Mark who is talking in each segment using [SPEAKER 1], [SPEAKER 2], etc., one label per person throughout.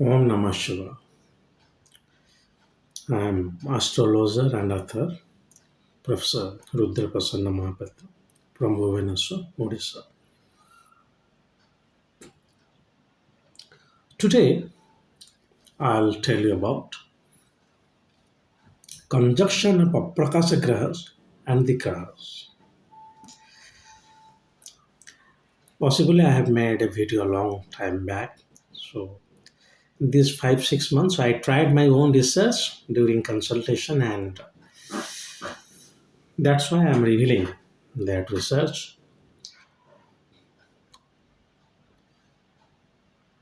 [SPEAKER 1] Om Namah Shivaya. I am astrologer and author, Professor rudramohapatra from Bhubaneswar, Odisha. Today, I'll tell you about conjunction of Aprakasha Grahas and the Grahas. Possibly, I have made a video a long time back. So, these 5 6 months, I tried my own research during consultation, and that's why I'm revealing that research.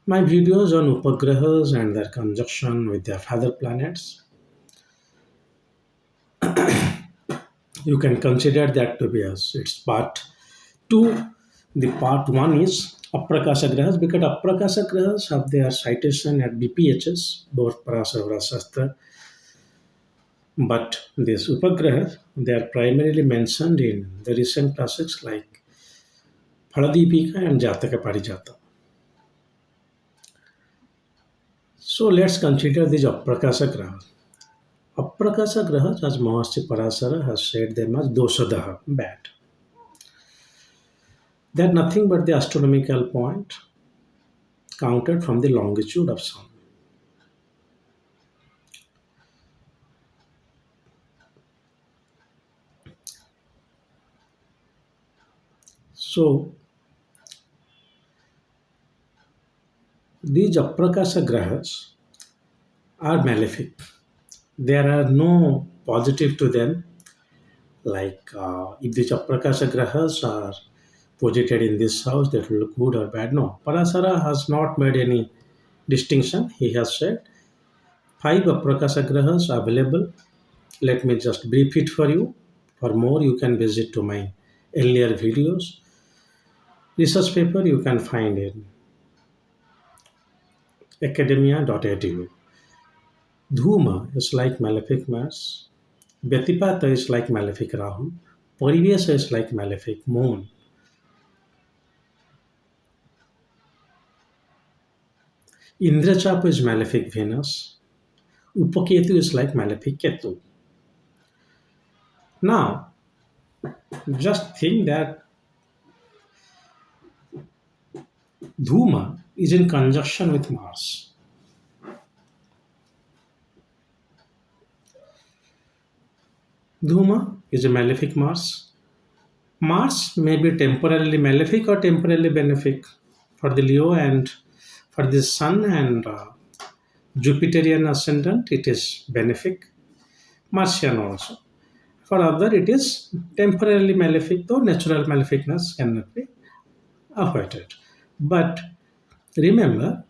[SPEAKER 1] My videos on upagrahas and their conjunction with their father planets, you can consider that to be as its part two. The part one is Aprakasha Grahas because Aprakasha Grahas have their citation at BPHS, both Parasavara Shastra, but these Upagrahas, they are primarily mentioned in the recent classics like Phaladipika and Jataka Parijata. So let's consider these Aprakasha Grahas. Aprakasha Grahas, as Maharshi Parasara has said them as Dosadaha, bad. They are nothing but the astronomical point counted from the longitude of sun. So these Aprakasha Grahas are malefic. There are no positive to them. Like if these Aprakasha Grahas are posited in this house, that will look good or bad. No, Parasara has not made any distinction. He has said five Aprakasha Grahas available. Let me just brief it for you. For more, you can visit to my earlier videos. Research paper you can find in academia.edu. Dhuma is like malefic Mars. Vyatipata is like malefic Rahu. Parivesa is like malefic Moon. Indrachapa is malefic Venus. Upaketu is like malefic Ketu. Now, just think that Dhuma is in conjunction with Mars. Dhuma is a malefic Mars. Mars may be temporarily malefic or temporarily benefic for the Leo and for the Sun and Jupiterian ascendant. It is benefic. Martian also. For other, it is temporarily malefic, though natural maleficness cannot be avoided. But remember,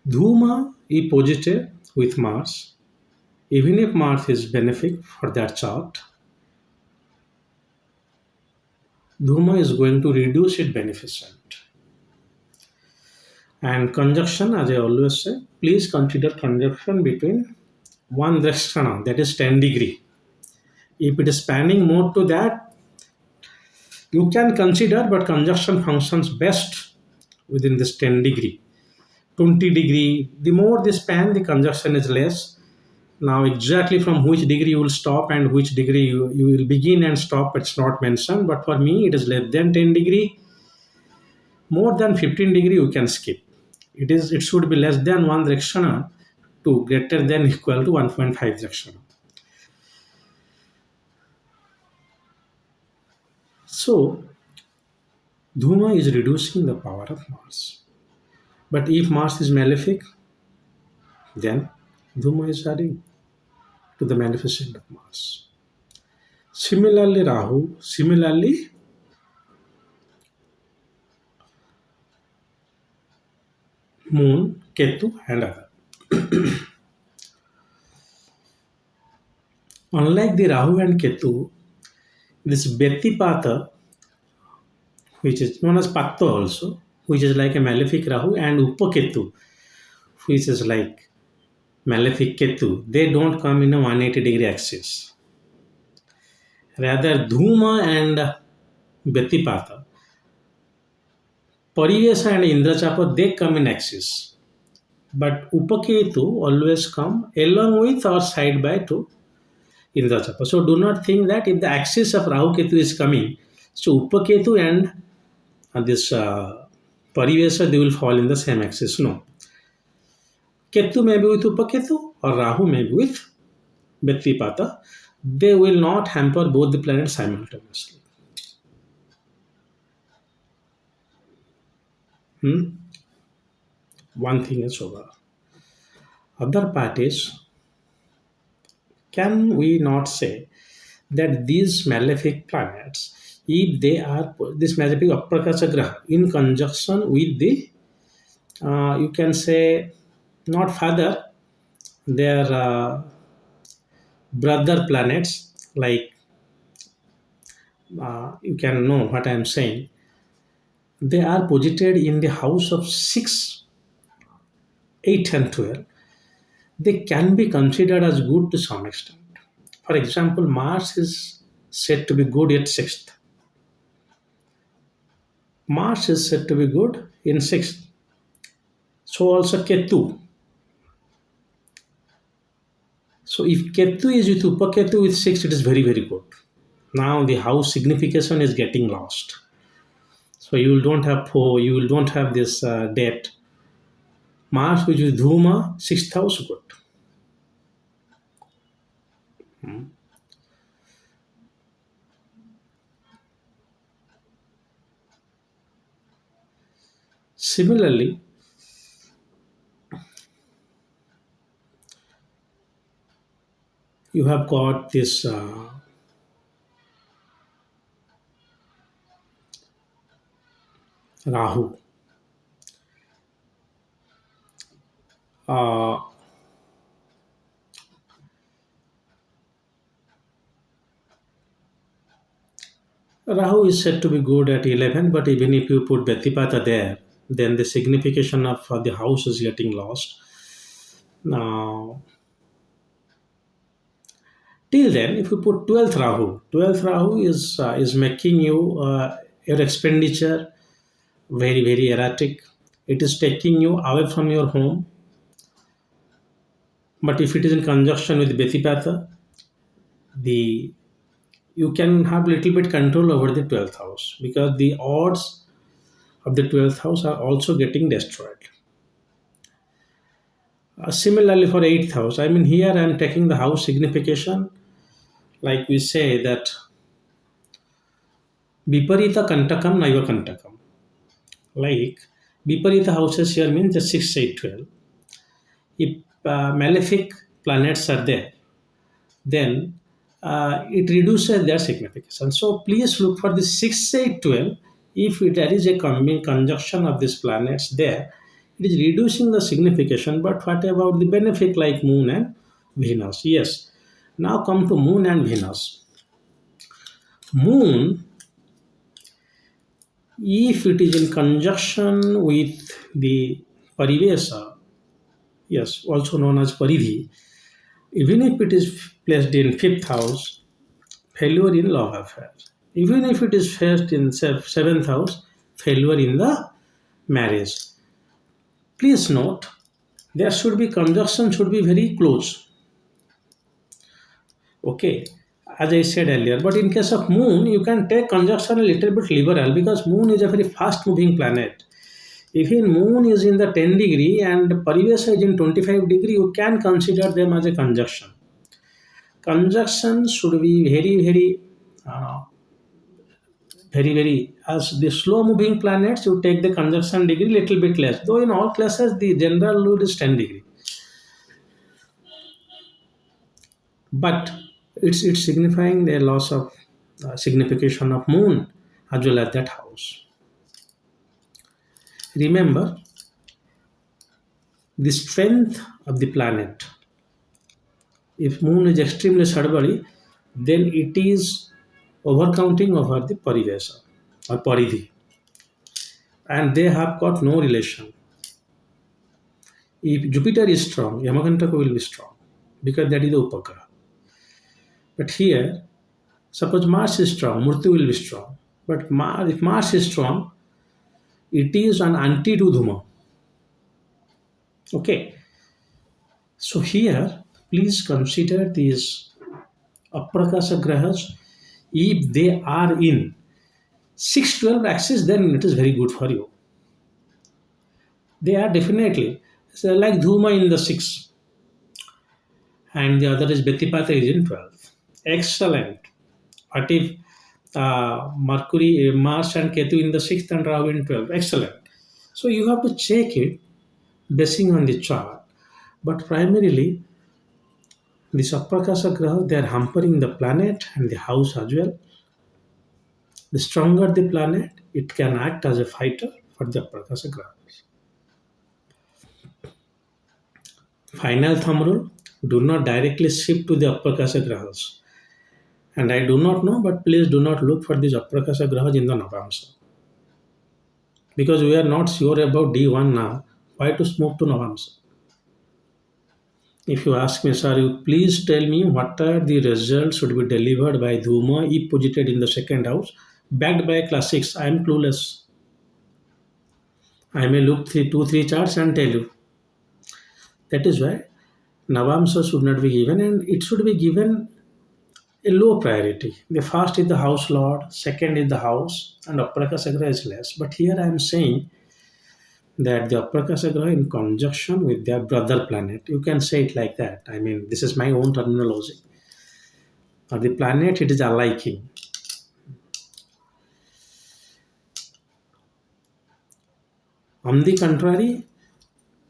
[SPEAKER 1] Dhuma is positive with Mars. Even if Mars is benefic for that chart, Dhuma is going to reduce its beneficent. And conjunction, as I always say, please consider conjunction between one drakshana, that is 10 degree. If it is spanning more to that, you can consider, but conjunction functions best within this 10 degree. 20 degree, the more the span, the conjunction is less. Now, exactly from which degree you will stop and which degree you will begin and stop, it's not mentioned. But for me, it is less than 10 degree. More than 15 degree, you can skip. It should be less than 1 drakshana to greater than equal to 1.5 drakshana. So, Dhuma is reducing the power of Mars. But if Mars is malefic, then Dhuma is adding to the maleficent of Mars. Similarly, Rahu, similarly, Moon, Ketu, and other. Unlike the Rahu and Ketu, this Betipata, which is known as Patta also, which is like a malefic Rahu, and Upaketu, which is like malefic Ketu, they don't come in a 180 degree axis. Rather, Dhuma and Betipata, Parivesa and Indrachapa, they come in axis. But Upaketu always come along with or side by to Indra Chapa. So do not think that if the axis of Rahu Ketu is coming, so Upaketu and this Parivesa, they will fall in the same axis. No. Ketu may be with Upaketu or Rahu may be with Betipata. They will not hamper both the planets simultaneously. Hmm? One thing is over. Other part is, can we not say that these malefic planets, if they are this malefic Aprakasha Graha in conjunction with the, you can say, not father, their brother planets, like you can know what I am saying. They are posited in the house of 6, 8, and 12. They can be considered as good to some extent. For example, Mars is said to be good at 6th. Mars is said to be good in 6th. So also Ketu. So if Ketu is with Upaketu with 6, it is very, very good. Now the house signification is getting lost. So you will don't have Po, you will don't have this debt. Mars which is Dhuma, 6th house good. Similarly, you have got this Rahu. Uh, Rahu is said to be good at 11, but even if you put Betipata there, then the signification of the house is getting lost. Now, till then, if you put 12th Rahu is making you your expenditure very, very erratic. It is taking you away from your home. But if it is in conjunction with Betipata, the you can have little bit control over the 12th house because the odds of the 12th house are also getting destroyed. Similarly for 8th house, I mean here I am taking the house signification, like we say that Viparita Kantakam Naiva Kantakam. Like Viparita houses here means the 6, 8, 12. If malefic planets are there, then it reduces their signification. So please look for the 6, 8, 12. If there is a conjunction of these planets there, it is reducing the signification. But what about the benefic like Moon and Venus? Yes. Now come to Moon and Venus. Moon, if it is in conjunction with the Parivesa, yes, also known as Paridhi, even if it is placed in 5th house, failure in love affair. Even if it is placed in 7th house, failure in the marriage. Please note, there should be conjunction should be very close. Okay, as I said earlier, but in case of Moon, you can take conjunction a little bit liberal because Moon is a very fast moving planet. If in Moon is in the 10 degree and Parivesa is in 25 degree, you can consider them as a conjunction. Conjunction should be very, uh, very, as the slow moving planets, you take the conjunction degree little bit less. Though in all classes, the general rule is 10 degree. But it's signifying the loss of signification of moon as well as that house. Remember, the strength of the planet. If moon is extremely Sadbari, then it is overcounting over the Parivesa or Paridhi. And they have got no relation. If Jupiter is strong, Yamakantaka will be strong because that is the Upagraha. But here, suppose Mars is strong, Murti will be strong. But if Mars is strong, it is an anti to Dhuma. Okay, so here please consider these Aprakasha Grahas. If they are in 612 axis, then it is very good for you. They are definitely so like Dhuma in the 6, and the other is Betipata is in 12. Excellent. What if Mercury, Mars, and Ketu in the 6th and Rahu in 12? Excellent. So you have to check it basing on the chart. But primarily, this Aprakasha Graha, they are hampering the planet and the house as well. The stronger the planet, it can act as a fighter for the Aprakasha Graha. Final thumb rule, do not directly shift to the Aprakasha Grahas. And I do not know, but please do not look for these Aprakasha Grahas in the Navamsa. Because we are not sure about D1 now. Why to move to Navamsa? If you ask me, sir, you please tell me what are the results should be delivered by Dhuma if posited in the second house, backed by classics. I am clueless. I may look three, two, three charts and tell you. That is why Navamsa should not be given and it should be given a low priority. The first is the house lord, second is the house, and Aprakasagara is less. But here I am saying that the Aprakasagara in conjunction with their brother planet, you can say it like that. I mean, this is my own terminology. Or the planet, it is aliking. On the contrary,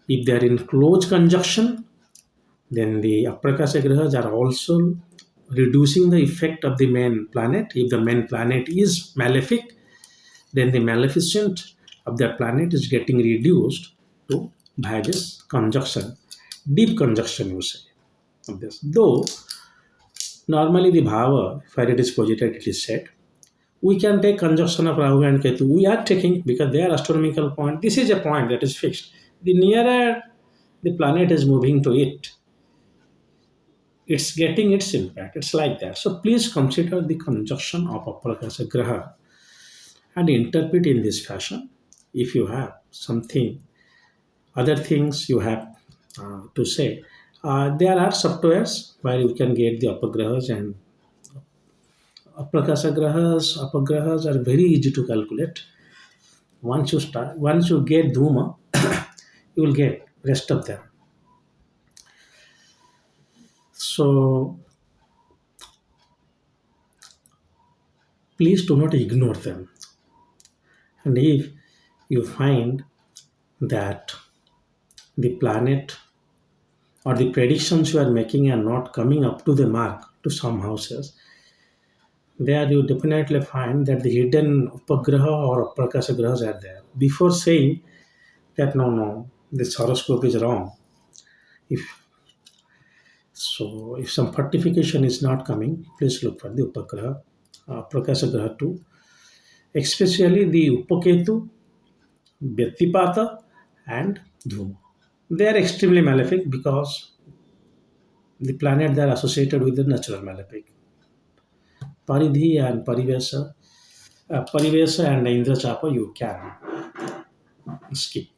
[SPEAKER 1] if they are in close conjunction, then the Aprakasha grahas are also reducing the effect of the main planet. If the main planet is malefic, then the maleficent of that planet is getting reduced to by this conjunction, deep conjunction, you say. Of this. Though normally the bhava, where it is posited, it is said, we can take conjunction of Rahu and Ketu. We are taking because they are astronomical point. This is a point that is fixed. The nearer the planet is moving to it, it's getting its impact. It's like that. So please consider the conjunction of Aprakasha Graha and interpret in this fashion. If you have something, other things you have to say, there are softwares where you can get the apagrahas and apagrahas are very easy to calculate. Once you get Dhuma, you will get rest of them. So please do not ignore them. And if you find that the planet or the predictions you are making are not coming up to the mark to some houses, there you definitely find that the hidden upagraha or aprakasha grahas are there. Before saying that no, this horoscope is wrong, if so, if some fortification is not coming, please look for the upagraha, aprakasha graha too, especially the upaketu, Vyatipata, and Dhuma. They are extremely malefic because the planet they are associated with the natural malefic. Paridhi and Parivesa and Indra Chapa you can skip.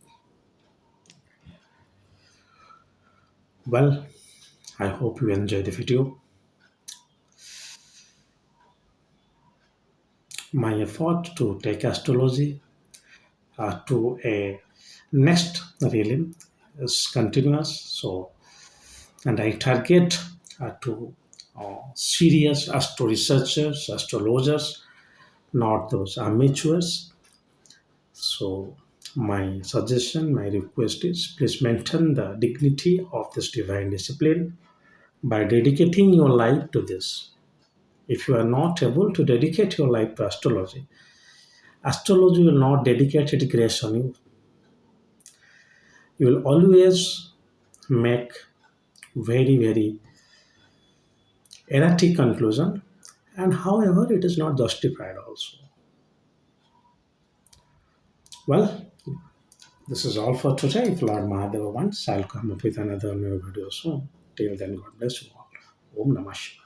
[SPEAKER 1] Well, I hope you enjoy the video. My effort to take astrology to a next realm is continuous. So, and I target to serious astro researchers, astrologers, not those amateurs. So, my suggestion, my request is please maintain the dignity of this divine discipline by dedicating your life to this. If you are not able to dedicate your life to astrology, astrology will not dedicate its grace on you. You will always make very erratic conclusion, and however, it is not justified also. Well, this is all for today. If Lord Mahadeva wants, I'll come up with another new video soon. Till then, God bless you all. Om Namah Shivaya.